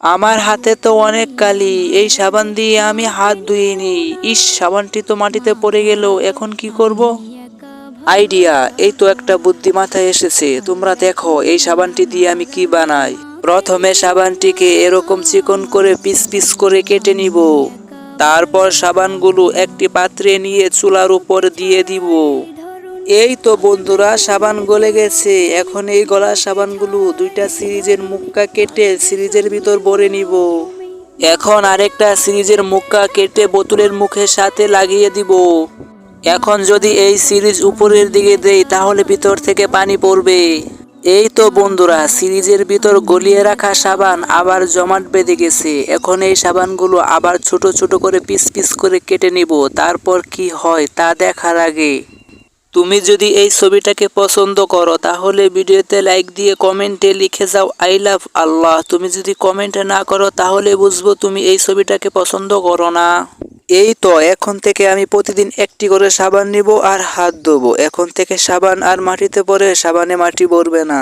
আমার হাতে তো অনেক কালি, এই সাবান দিয়ে আমি হাত ধুইনি। ইস, সাবানটি তো মাটিতে পড়ে গেল, এখন কি করব? আইডিয়া, এই তো একটা বুদ্ধি মাথায় এসেছে। তোমরা দেখো এই সাবানটি দিয়ে আমি কি বানাই। প্রথমে সাবানটিকে এরকম চিকন করে পিস পিস করে কেটে নিব। তারপর সাবানগুলো একটি পাত্রে নিয়ে চুলার উপর দিয়ে দিব। এই তো বন্ধুরা, সাবান গলে গেছে। এখন এই গলা সাবানগুলো দুইটা সিরিজের মুক্কা কেটে সিরিজের ভিতর ভরে নিব। এখন আরেকটা সিরিজের মুক্কা কেটে বোতলের মুখের সাথে লাগিয়ে দিব। এখন যদি এই সিরিজ উপরের দিকে দেই তাহলে ভিতর থেকে পানি পড়বে। এই তো বন্ধুরা, সিরিজের ভিতর গলিয়ে রাখা সাবান আবার জমাট বেঁধে গেছে। এখন এই সাবানগুলো আবার ছোট ছোট করে পিস পিস করে কেটে নিব। তারপর কি হয় তা দেখার আগে তুমি যদি এই ছবিটাকে পছন্দ করো তাহলে ভিডিওতে লাইক দিয়ে কমেন্টে লিখে যাও আই লাভ আল্লাহ। তুমি যদি কমেন্টে না করো তাহলে বুঝবো তুমি এই ছবিটাকে পছন্দ করো না। এই তো, এখন থেকে আমি প্রতিদিন একটি করে সাবান নিব আর হাত ধোবো। এখন থেকে সাবান আর মাটিতে পড়ে সাবানে মাটি ভরবে না।